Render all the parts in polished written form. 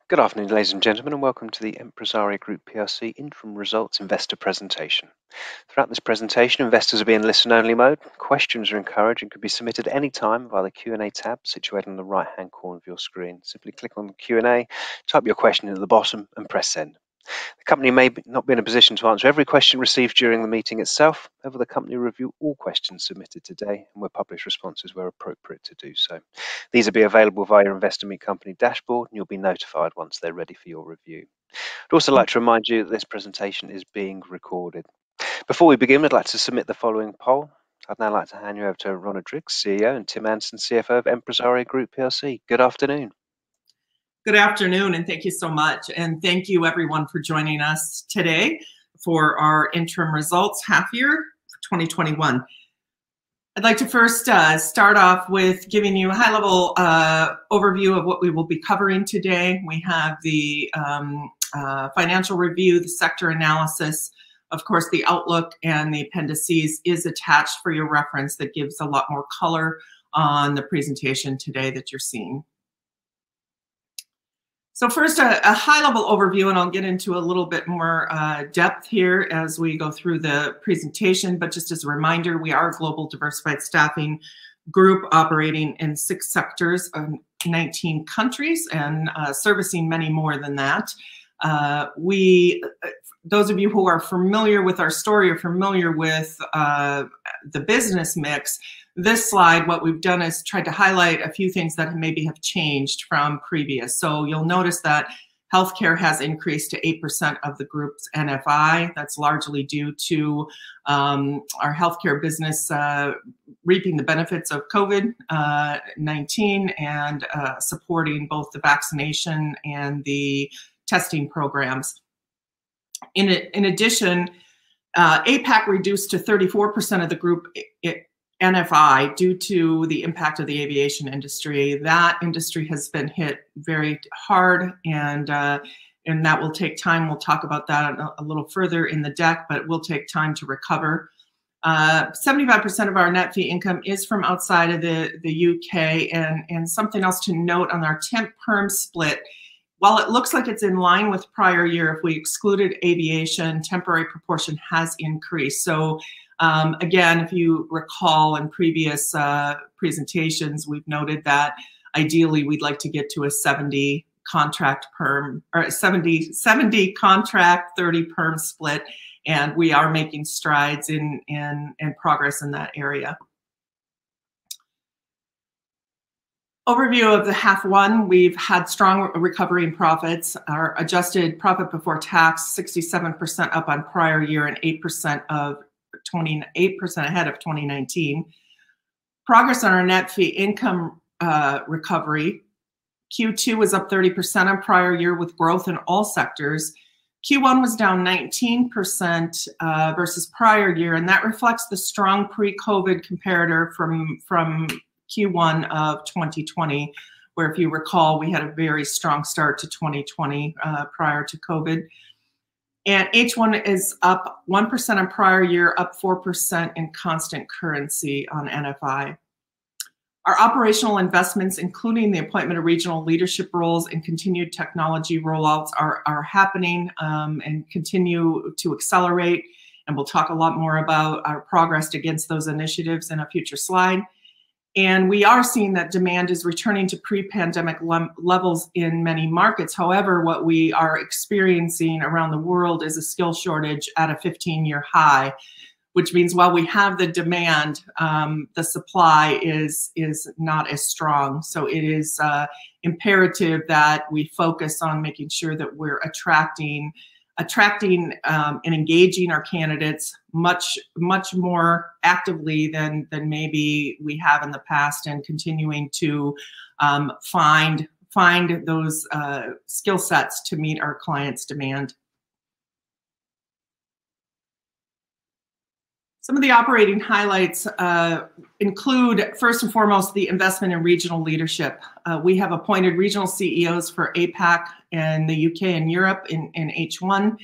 Good afternoon, ladies and gentlemen, and welcome to the EMPRESARIA Group PLC Interim Results Investor Presentation. Throughout this presentation, investors will be in listen-only mode. Questions are encouraged and can be submitted at any time via the Q&A tab situated on the right-hand corner of your screen. Simply click on the Q&A, type your question at the bottom, and press send. The company may not be in a position to answer every question received during the meeting itself. However, the company will review all questions submitted today and will publish responses where appropriate to do so. These will be available via your Investor Meet Company dashboard, and you'll be notified once they're ready for your review. I'd also like to remind you that this presentation is being recorded. Before we begin, I'd like to submit the following poll. I'd now like to hand you over to Rhona Driggs, CEO, and Tim Anderson, CFO of EMPRESARIA Group PLC. Good afternoon. Good afternoon, and thank you so much. And thank you, everyone, for joining us today for our interim results half year for 2021. I'd like to first start off with giving you a high-level overview of what we will be covering today. We have the financial review, the sector analysis, of course, the outlook, and the appendices is attached for your reference that gives a lot more color on the presentation today that you're seeing. So first, a high-level overview, and I'll get into a little bit more depth here as we go through the presentation. But just as a reminder, we are a global diversified staffing group operating in 6 sectors, 19 countries, and servicing many more than that. Those of you who are familiar with our story or familiar with the business mix, this slide, what we've done is tried to highlight a few things that maybe have changed from previous. So you'll notice that healthcare has increased to 8% of the group's NFI. That's largely due to our healthcare business reaping the benefits of COVID-19 and supporting both the vaccination and the testing programs. In addition, APAC reduced to 34% of the group NFI due to the impact of the aviation industry. That industry has been hit very hard, and that will take time. We'll talk about that a little further in the deck, but it will take time to recover. 75% of our net fee income is from outside of the UK, and something else to note on our temp-perm split. While it looks like it's in line with prior year, if we excluded aviation, temporary proportion has increased. So again, if you recall in previous presentations, we've noted that ideally we'd like to get to a 70 contract perm, or 70 contract, 30 perm split, and we are making strides in progress in that area. Overview of the half one, we've had strong recovery in profits. Our adjusted profit before tax, 67% up on prior year and 8% ahead of 2019. Progress on our net fee income recovery. Q2 was up 30% on prior year with growth in all sectors. Q1 was down 19% versus prior year, and that reflects the strong pre-COVID comparator from Q1 of 2020, where if you recall, we had a very strong start to 2020 prior to COVID. And H1 is up 1% on prior year, up 4% in constant currency on NFI. Our operational investments, including the appointment of regional leadership roles and continued technology rollouts, are happening and continue to accelerate. And we'll talk a lot more about our progress against those initiatives in a future slide. And we are seeing that demand is returning to pre-pandemic levels in many markets. However, what we are experiencing around the world is a skill shortage at a 15-year high, which means while we have the demand, the supply is not as strong. So it is imperative that we focus on making sure that we're attracting and engaging our candidates much more actively than maybe we have in the past, and continuing to find those skill sets to meet our clients' demand. Some of the operating highlights include, first and foremost, the investment in regional leadership. We have appointed regional CEOs for APAC and the UK and Europe in H1,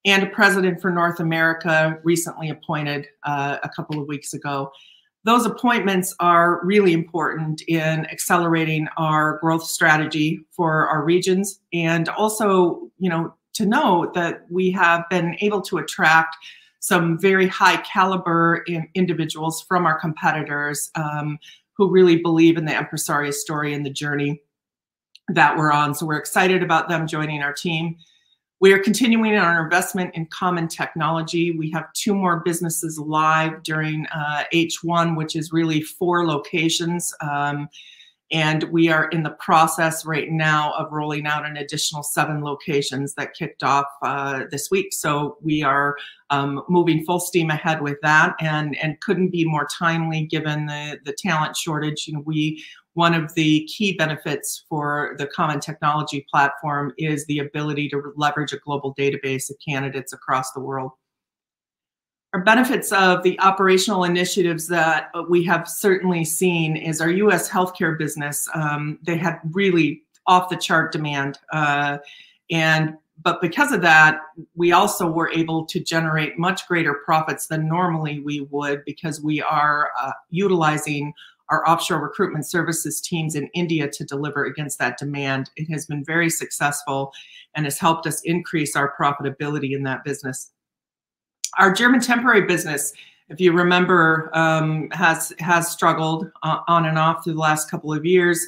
and a president for North America recently appointed a couple of weeks ago. those appointments are really important in accelerating our growth strategy for our regions, and also, to know that we have been able to attract some very high caliber individuals from our competitors who really believe in the EMPRESARIA story and the journey that we're on. So we're excited about them joining our team. We are continuing our investment in common technology. We have 2 more businesses live during H1, which is really 4 locations. And we are in the process right now of rolling out an additional 7 locations that kicked off this week. So we are moving full steam ahead with that, and couldn't be more timely given the talent shortage. One of the key benefits for the common technology platform is the ability to leverage a global database of candidates across the world. Our benefits of the operational initiatives that we have certainly seen is our U.S. healthcare business. They had really off-the-chart demand, but because of that, we also were able to generate much greater profits than normally we would, because we are utilizing our offshore recruitment services teams in India to deliver against that demand. It has been very successful and has helped us increase our profitability in that business. Our German temporary business, if you remember, has struggled on and off through the last couple of years.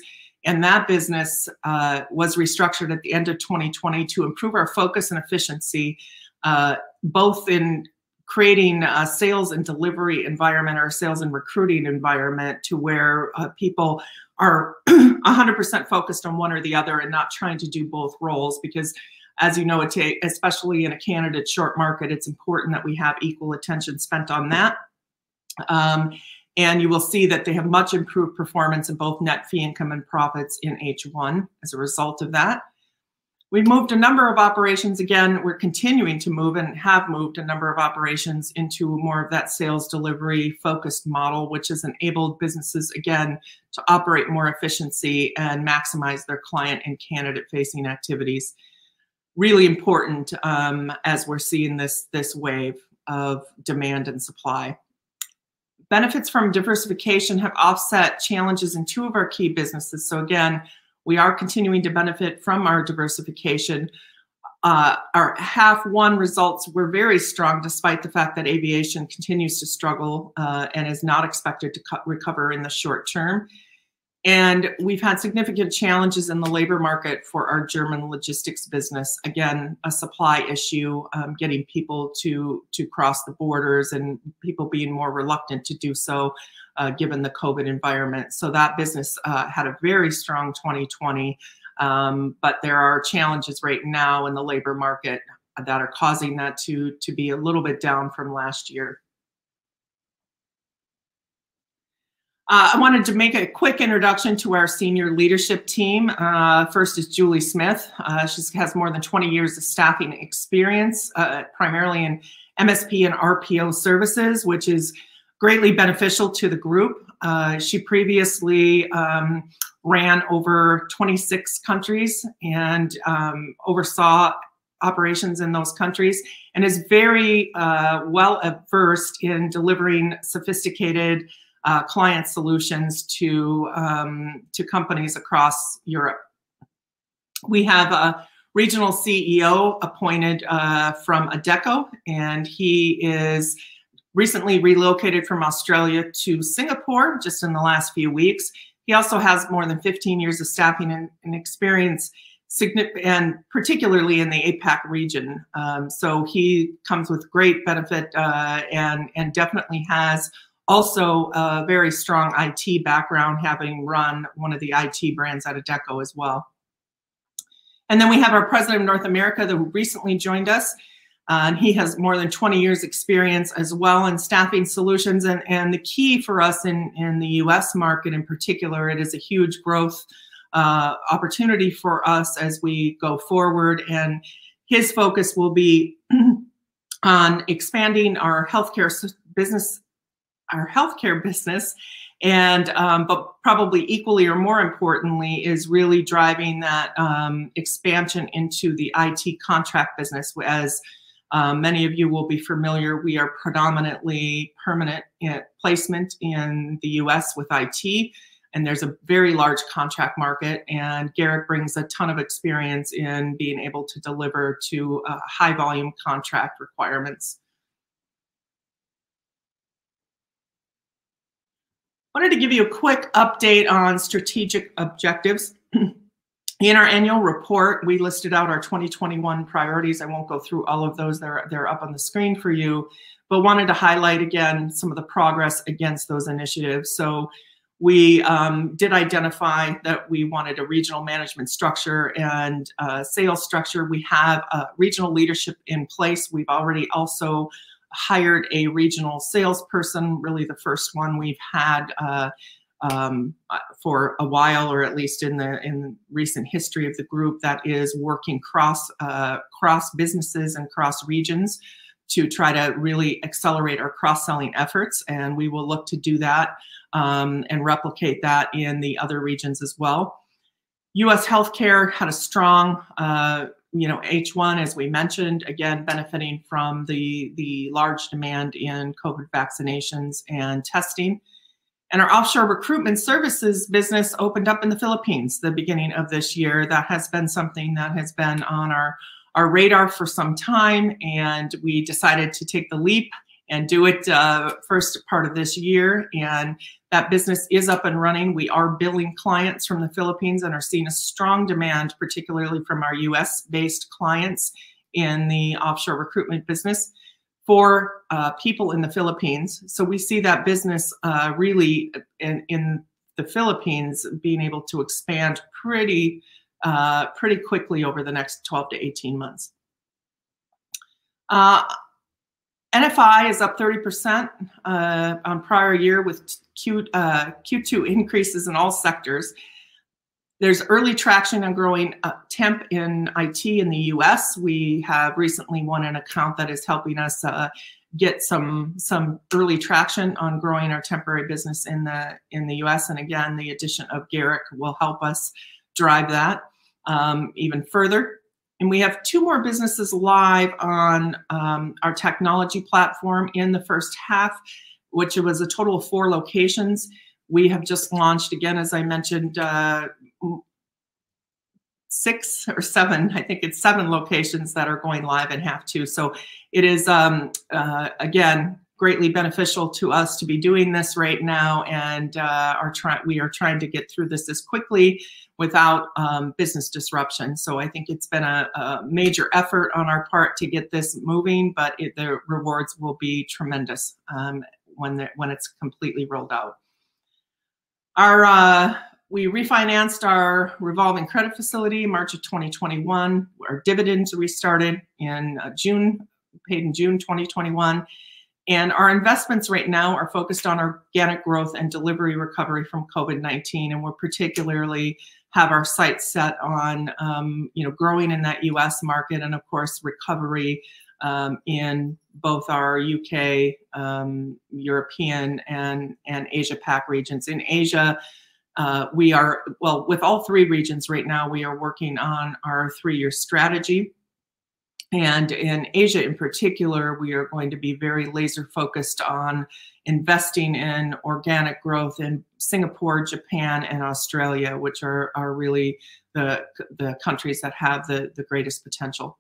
And that business was restructured at the end of 2020 to improve our focus and efficiency, both in creating a sales and delivery environment, or a sales and recruiting environment, to where people are 100% focused on one or the other and not trying to do both roles. Because, as you know, especially in a candidate short market, it's important that we have equal attention spent on that. And you will see that they have much improved performance in both net fee income and profits in H1 as a result of that. We've moved a number of operations. Again, we're continuing to move and have moved a number of operations into more of that sales delivery focused model, which has enabled businesses, again, to operate more efficiency and maximize their client and candidate facing activities. Really important as we're seeing this wave of demand and supply. Benefits from diversification have offset challenges in 2 of our key businesses. So again, we are continuing to benefit from our diversification. Our H1 results were very strong, despite the fact that aviation continues to struggle and is not expected to recover in the short term. And we've had significant challenges in the labor market for our German logistics business. Again, a supply issue, getting people to cross the borders, and people being more reluctant to do so given the COVID environment. So that business had a very strong 2020, but there are challenges right now in the labor market that are causing that to be a little bit down from last year. I wanted to make a quick introduction to our senior leadership team. First is Julie Smith. She has more than 20 years of staffing experience, primarily in MSP and RPO services, which is greatly beneficial to the group. She previously ran over 26 countries and oversaw operations in those countries, and is very well versed in delivering sophisticated client solutions to companies across Europe. We have a regional CEO appointed from Adecco, and he is recently relocated from Australia to Singapore just in the last few weeks. He also has more than 15 years of staffing and experience, and particularly in the APAC region. So he comes with great benefit and definitely has also a very strong IT background, having run one of the IT brands at Adecco as well. And then we have our president of North America that recently joined us. And he has more than 20 years experience as well in staffing solutions. And the key for us in the US market in particular, it is a huge growth opportunity for us as we go forward. And his focus will be on expanding our healthcare business, and but probably equally or more importantly is really driving that expansion into the IT contract business, as Many of you will be familiar. We are predominantly permanent placement in the US with IT, and there's a very large contract market, and Garrick brings a ton of experience in being able to deliver to high volume contract requirements. Wanted to give you a quick update on strategic objectives. In our annual report, we listed out our 2021 priorities. I won't go through all of those. They're up on the screen for you, but wanted to highlight again some of the progress against those initiatives. So we did identify that we wanted a regional management structure and sales structure. We have regional leadership in place. We've already also hired a regional salesperson, really the first one we've had for a while, or at least in recent history of the group, that is working cross businesses and cross regions to try to really accelerate our cross-selling efforts. And we will look to do that and replicate that in the other regions as well. U.S. healthcare had a strong H1, as we mentioned, again, benefiting from the large demand in COVID vaccinations and testing. And our offshore recruitment services business opened up in the Philippines the beginning of this year. That has been something that has been on our radar for some time, and we decided to take the leap and do it first part of this year. And that business is up and running. We are billing clients from the Philippines and are seeing a strong demand, particularly from our US-based clients in the offshore recruitment business for people in the Philippines. So we see that business really in the Philippines being able to expand pretty quickly over the next 12 to 18 months. NFI is up 30% on prior year with Q2 increases in all sectors. There's early traction on growing temp in IT in the US. We have recently won an account that is helping us get some early traction on growing our temporary business in the US. And again, the addition of Garrick will help us drive that even further. And we have 2 more businesses live on our technology platform in the first half, which was a total of 4 locations. We have just launched, again, as I mentioned, 6 or 7, I think it's 7 locations that are going live in half 2. So it is, again, greatly beneficial to us to be doing this right now, and we are trying to get through this as quickly without business disruption. So I think it's been a major effort on our part to get this moving, but the rewards will be tremendous when it's completely rolled out. We refinanced our revolving credit facility in March of 2021. Our dividends restarted in June, paid in June 2021. And our investments right now are focused on organic growth and delivery recovery from COVID-19. And we're particularly have our sights set on growing in that US market, and of course recovery in both our UK, European, and Asia Pac regions. In Asia, we are, well, with all 3 regions right now, we are working on our 3-year strategy. And in Asia in particular, we are going to be very laser focused on investing in organic growth in Singapore, Japan, and Australia, which are really the countries that have the greatest potential.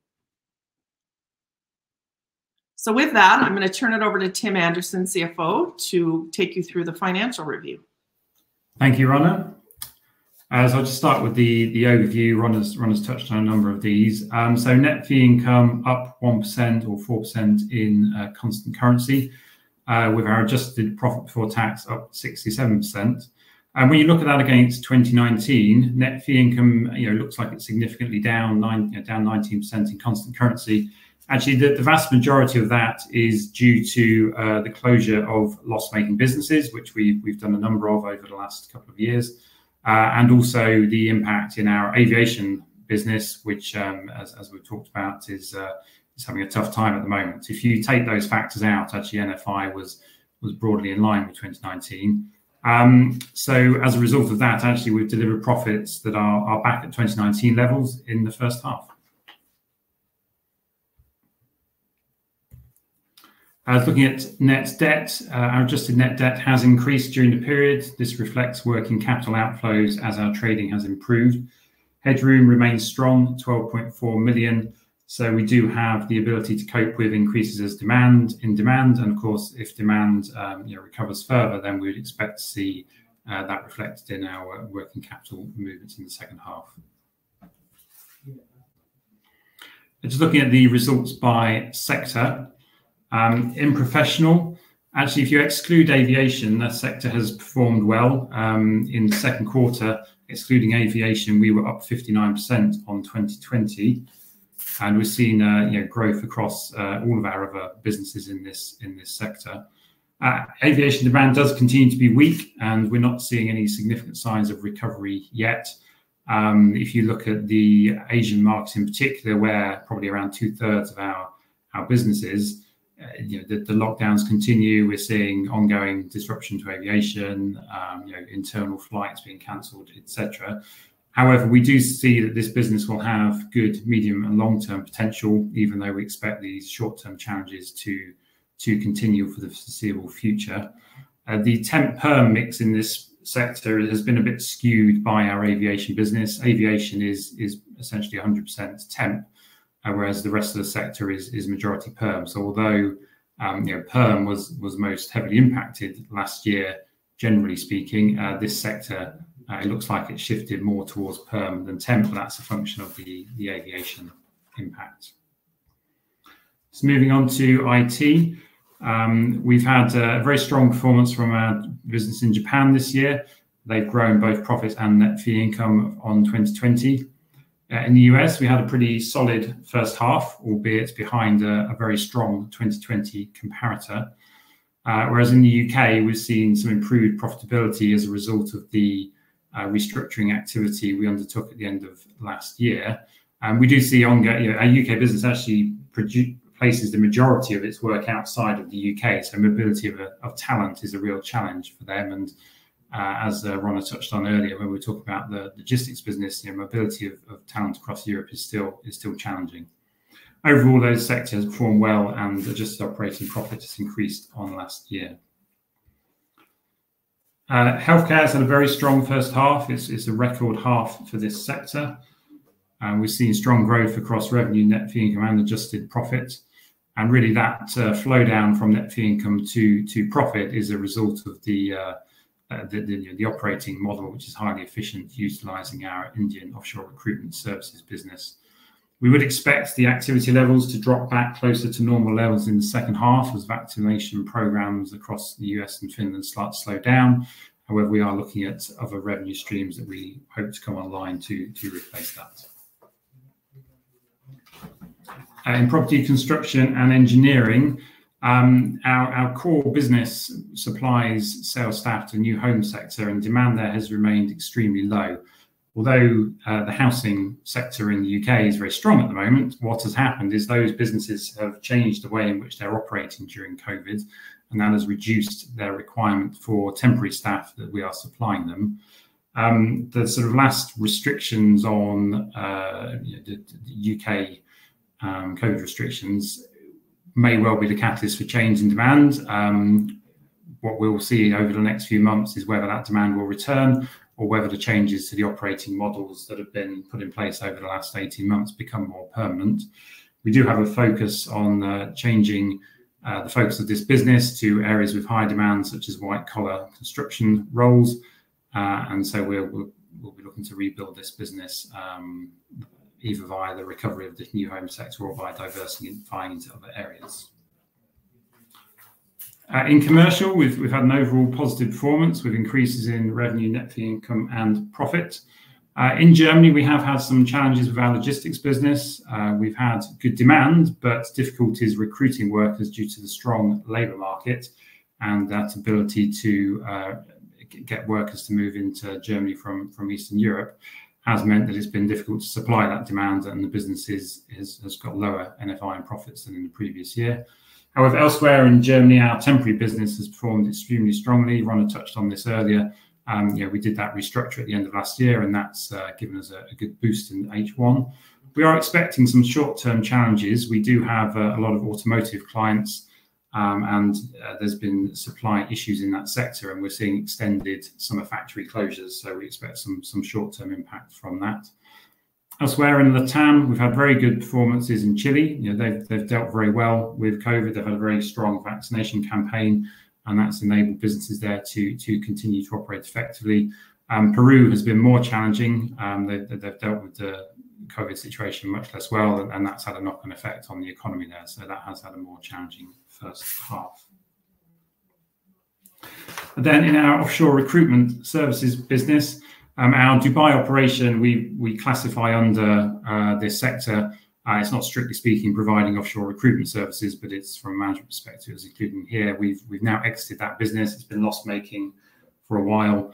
So with that, I'm going to turn it over to Tim Anderson, CFO, to take you through the financial review. Thank you, Rhona. So I'll just start with the overview. Rhona's touched on a number of these. So net fee income up 1% or 4% in constant currency, with our adjusted profit before tax up 67%. And when you look at that against 2019, net fee income looks like it's significantly down 19% in constant currency. Actually, the vast majority of that is due to the closure of loss-making businesses, which we've done a number of over the last couple of years. And also the impact in our aviation business, which, as we've talked about, is having a tough time at the moment. If you take those factors out, actually NFI was broadly in line with 2019. So as a result of that, actually we've delivered profits that are back at 2019 levels in the first half. Looking at net debt, our adjusted net debt has increased during the period. This reflects working capital outflows as our trading has improved. Headroom remains strong, 12.4 million. So we do have the ability to cope with increases as demand, and of course, if demand recovers further, then we would expect to see that reflected in our working capital movements in the second half. Just looking at the results by sector. In professional, actually, if you exclude aviation, that sector has performed well. In the second quarter, excluding aviation, we were up 59% on 2020, and we're seeing growth across all of our other businesses in this sector. Aviation demand does continue to be weak, and we're not seeing any significant signs of recovery yet. If you look at the Asian markets in particular, where probably around 2/3 of our businesses, the lockdowns continue. We're seeing ongoing disruption to aviation, internal flights being cancelled, etc. However, we do see that this business will have good medium and long-term potential, even though we expect these short-term challenges to continue for the foreseeable future. The temp perm mix in this sector has been a bit skewed by our aviation business. Aviation is essentially 100% temp, whereas the rest of the sector is majority perm. So although perm was most heavily impacted last year, generally speaking, this sector it looks like it shifted more towards perm than temp, but that's a function of the aviation impact. So moving on to IT, we've had a very strong performance from our business in Japan this year. They've grown both profits and net fee income on 2020. In the US, we had a pretty solid first half, albeit behind a very strong 2020 comparator. Whereas in the UK, we've seen some improved profitability as a result of the restructuring activity we undertook at the end of last year. And we do see ongoing, our UK business actually places the majority of its work outside of the UK. So mobility of talent is a real challenge for them. And as Ronna touched on earlier, when we were talking about the logistics business, mobility of talent across Europe is still challenging. Overall, those sectors perform well, and adjusted operating profit has increased on last year. Healthcare has had a very strong first half. It's a record half for this sector. We've seen strong growth across revenue, net fee income, and adjusted profit. And really, that flow down from net fee income to profit is a result of the operating model, which is highly efficient, utilising our Indian offshore recruitment services business. We would expect the activity levels to drop back closer to normal levels in the second half as vaccination programs across the US and Finland start to slow down. However, we are looking at other revenue streams that we hope to come online to replace that. In property construction and engineering, our core business supplies sales staff to the new home sector, and demand there has remained extremely low. Although the housing sector in the UK is very strong at the moment, what has happened is those businesses have changed the way in which they're operating during COVID, and that has reduced their requirement for temporary staff that we are supplying them. The sort of last restrictions on the UK COVID restrictions may well be the catalyst for change in demand. What we'll see over the next few months is whether that demand will return, or whether the changes to the operating models that have been put in place over the last 18 months become more permanent. We do have a focus on changing the focus of this business to areas with high demand, such as white-collar construction roles. And so we'll be looking to rebuild this business either via the recovery of the new home sector or by diversifying into other areas. In commercial, we've had an overall positive performance with increases in revenue, net fee income, and profit. In Germany, we have had some challenges with our logistics business. We've had good demand, but difficulties recruiting workers due to the strong labour market, and that ability to get workers to move into Germany from Eastern Europe has meant that it's been difficult to supply that demand, and the business has got lower NFI and profits than in the previous year. However, elsewhere in Germany, our temporary business has performed extremely strongly. Ronna touched on this earlier. We did that restructure at the end of last year, and that's given us a good boost in H1. We are expecting some short-term challenges. We do have a lot of automotive clients and there's been supply issues in that sector, and we're seeing extended summer factory closures. So we expect some short-term impact from that. Elsewhere in LATAM, we've had very good performances in Chile. They've dealt very well with COVID. They've had a very strong vaccination campaign, and that's enabled businesses there to continue to operate effectively. Peru has been more challenging. They've dealt with the COVID situation much less well, and that's had a knock-on effect on the economy there. So that has had a more challenging first half. And then in our offshore recruitment services business, our Dubai operation, we classify under this sector. It's not strictly speaking providing offshore recruitment services, but it's from a management perspective, as including here. We've now exited that business. It's been loss-making for a while.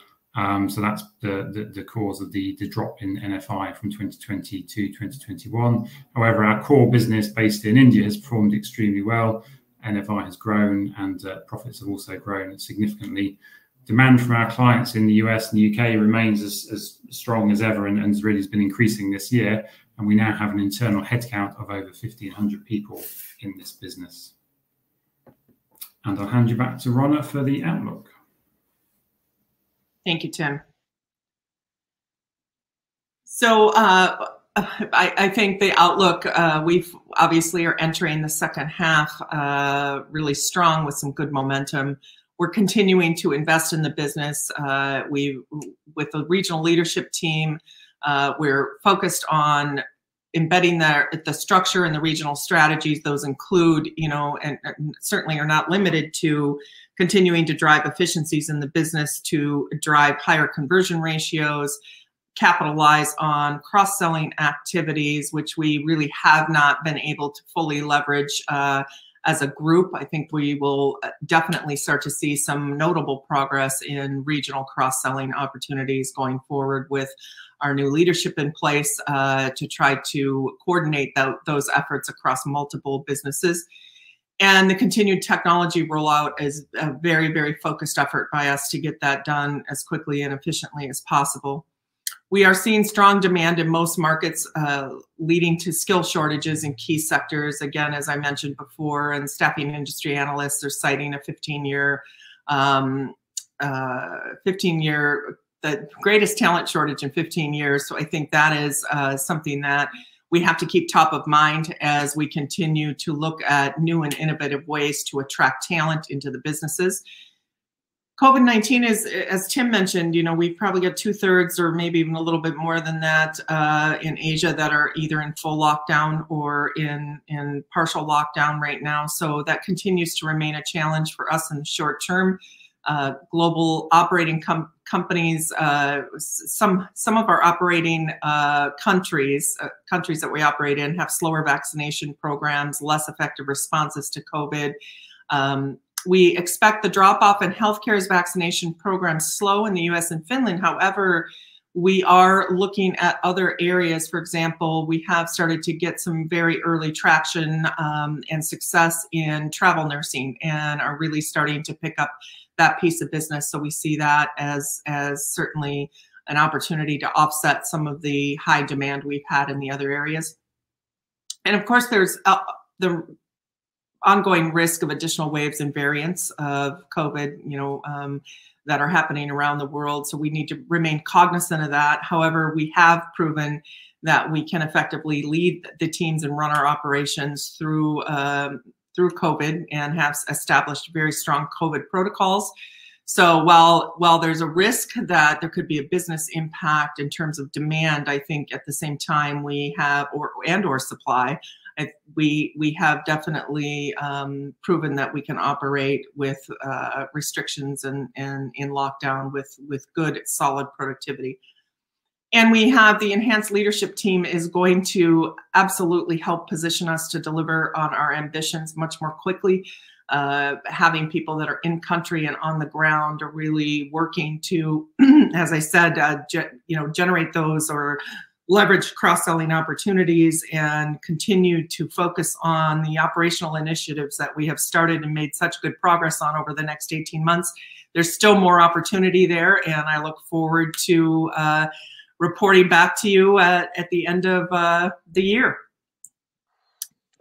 So that's the cause of the drop in NFI from 2020 to 2021. However, our core business based in India has performed extremely well. NFI has grown, and profits have also grown significantly. Demand from our clients in the US and the UK remains as strong as ever, and really has been increasing this year. And we now have an internal headcount of over 1,500 people in this business. And I'll hand you back to Ronna for the outlook. Thank you, Tim. So I think the outlook, we've obviously are entering the second half really strong with some good momentum. We're continuing to invest in the business. With the regional leadership team, we're focused on embedding the structure and the regional strategies. Those include, and certainly are not limited to continuing to drive efficiencies in the business to drive higher conversion ratios, capitalize on cross-selling activities, which we really have not been able to fully leverage as a group. I think we will definitely start to see some notable progress in regional cross-selling opportunities going forward with our new leadership in place to try to coordinate those efforts across multiple businesses. And the continued technology rollout is a very, very focused effort by us to get that done as quickly and efficiently as possible. We are seeing strong demand in most markets, leading to skill shortages in key sectors. Again, as I mentioned before, and staffing industry analysts are citing a 15-year, the greatest talent shortage in 15 years. So I think that is something that we have to keep top of mind as we continue to look at new and innovative ways to attract talent into the businesses. COVID-19 is, as Tim mentioned, we've probably got 2/3 or maybe even a little bit more than that in Asia that are either in full lockdown or in partial lockdown right now. So that continues to remain a challenge for us in the short term. Global operating companies, some of our operating countries that we operate in have slower vaccination programs, less effective responses to COVID. We expect the drop-off in healthcare's vaccination programs slow in the US and Finland. However, we are looking at other areas. For example, we have started to get some very early traction and success in travel nursing and are really starting to pick up that piece of business. So we see that as certainly an opportunity to offset some of the high demand we've had in the other areas. And of course, there's the ongoing risk of additional waves and variants of COVID, that are happening around the world. So we need to remain cognizant of that. However, we have proven that we can effectively lead the teams and run our operations through COVID and have established very strong COVID protocols. So while there's a risk that there could be a business impact in terms of demand, I think at the same time we have, or supply, we have definitely proven that we can operate with restrictions and in lockdown with good, solid productivity. And we have the enhanced leadership team is going to absolutely help position us to deliver on our ambitions much more quickly. Having people that are in country and on the ground are really working to, as I said, generate those or leverage cross-selling opportunities and continue to focus on the operational initiatives that we have started and made such good progress on over the next 18 months. There's still more opportunity there, and I look forward to reporting back to you at the end of the year.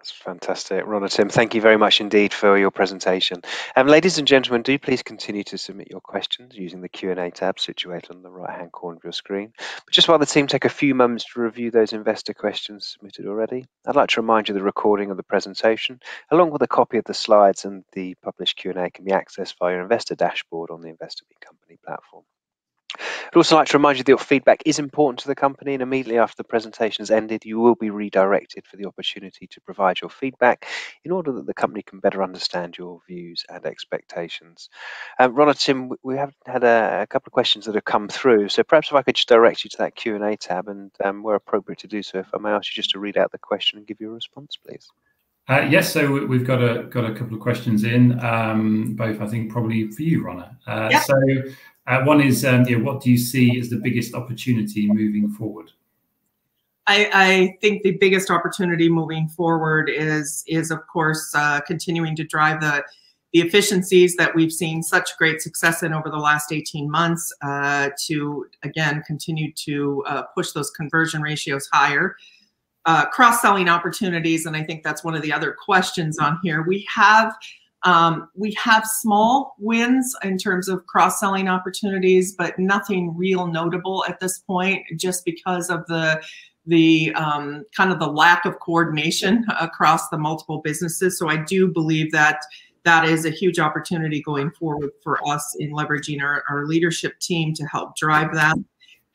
That's fantastic. Ron and Tim, thank you very much indeed for your presentation. Ladies and gentlemen, do please continue to submit your questions using the Q&A tab situated on the right-hand corner of your screen. But just while the team take a few moments to review those investor questions submitted already, I'd like to remind you the recording of the presentation, along with a copy of the slides and the published Q&A, can be accessed via your investor dashboard on the Investor Meet Company platform. I'd also like to remind you that your feedback is important to the company, and immediately after the presentation has ended, you will be redirected for the opportunity to provide your feedback in order that the company can better understand your views and expectations. Ron and Tim, we have had a couple of questions that have come through, so perhaps if I could just direct you to that Q&A tab, and where appropriate to do so, if I may ask you just to read out the question and give you a response, please. Yes, so we've got a couple of questions in, both I think probably for you, Ronna. Yeah. So one is, what do you see as the biggest opportunity moving forward? I think the biggest opportunity moving forward is of course continuing to drive the efficiencies that we've seen such great success in over the last 18 months to again continue to push those conversion ratios higher. Cross-selling opportunities, and I think that's one of the other questions on here. We have small wins in terms of cross-selling opportunities, but nothing real notable at this point, just because of the kind of the lack of coordination across the multiple businesses. So I do believe that that is a huge opportunity going forward for us in leveraging our leadership team to help drive that.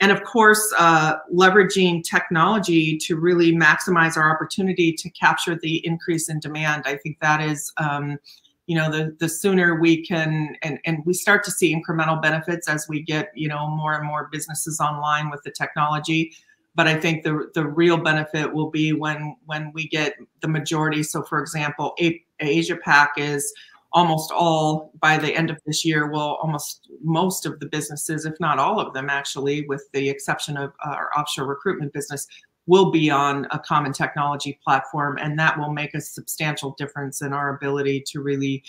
And of course, leveraging technology to really maximize our opportunity to capture the increase in demand. I think that is, the sooner we can, and we start to see incremental benefits as we get, more and more businesses online with the technology. But I think the real benefit will be when we get the majority. So for example, Asia Pac is almost all, by the end of this year, almost most of the businesses, if not all of them actually, with the exception of our offshore recruitment business, will be on a common technology platform. And that will make a substantial difference in our ability to really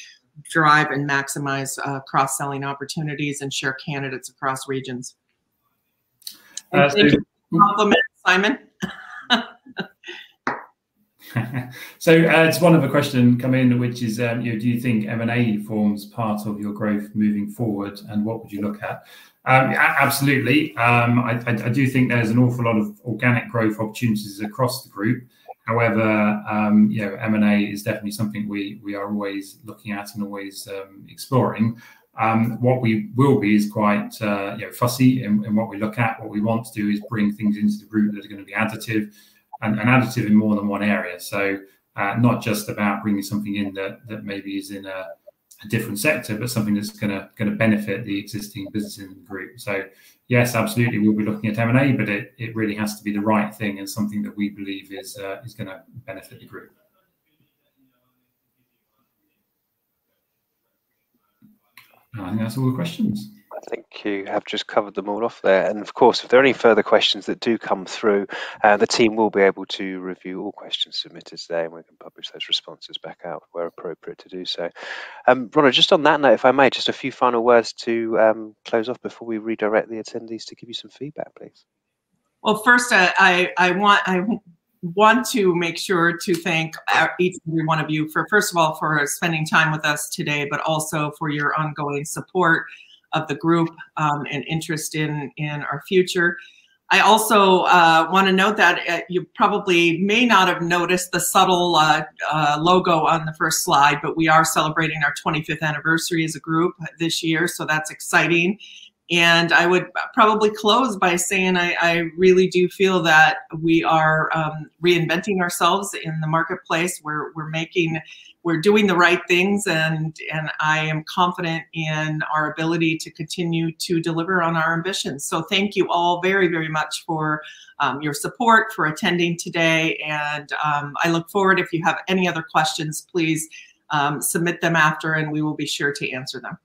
drive and maximize cross-selling opportunities and share candidates across regions. And thank you for the compliment, Simon. So it's one other question come in, which is, do you think M&A forms part of your growth moving forward, and what would you look at? Absolutely. I do think there's an awful lot of organic growth opportunities across the group. However, M&A is definitely something we are always looking at and always exploring. What we will be is quite fussy in what we look at. What we want to do is bring things into the group that are going to be additive, and additive in more than one area. So not just about bringing something in that maybe is in a different sector, but something that's going to benefit the existing business in the group. So yes, absolutely, we'll be looking at M&A, but it really has to be the right thing and something that we believe is going to benefit the group. I think that's all the questions. I think you have just covered them all off there. And of course, if there are any further questions that do come through, the team will be able to review all questions submitted today, and we can publish those responses back out where appropriate to do so. Ronna, just on that note, if I may, just a few final words to close off before we redirect the attendees to give you some feedback, please. Well, first, I want to make sure to thank each and every one of you for, first of all, for spending time with us today, but also for your ongoing support of the group and interest in our future. I also want to note that you probably may not have noticed the subtle logo on the first slide, but we are celebrating our 25th anniversary as a group this year, so that's exciting. And I would probably close by saying I really do feel that we are reinventing ourselves in the marketplace. We're doing the right things, and I am confident in our ability to continue to deliver on our ambitions. So thank you all very, very much for your support, for attending today. And I look forward, if you have any other questions, please submit them after, and we will be sure to answer them.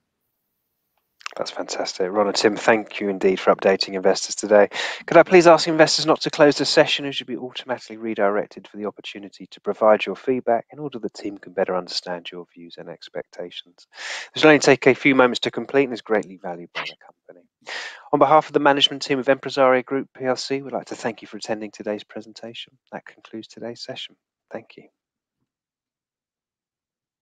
That's fantastic. Ron and Tim, thank you indeed for updating investors today. Could I please ask investors not to close the session, as you'll be automatically redirected for the opportunity to provide your feedback in order the team can better understand your views and expectations. This will only take a few moments to complete and is greatly valued by the company. On behalf of the management team of EMPRESARIA Group PLC, we'd like to thank you for attending today's presentation. That concludes today's session. Thank you.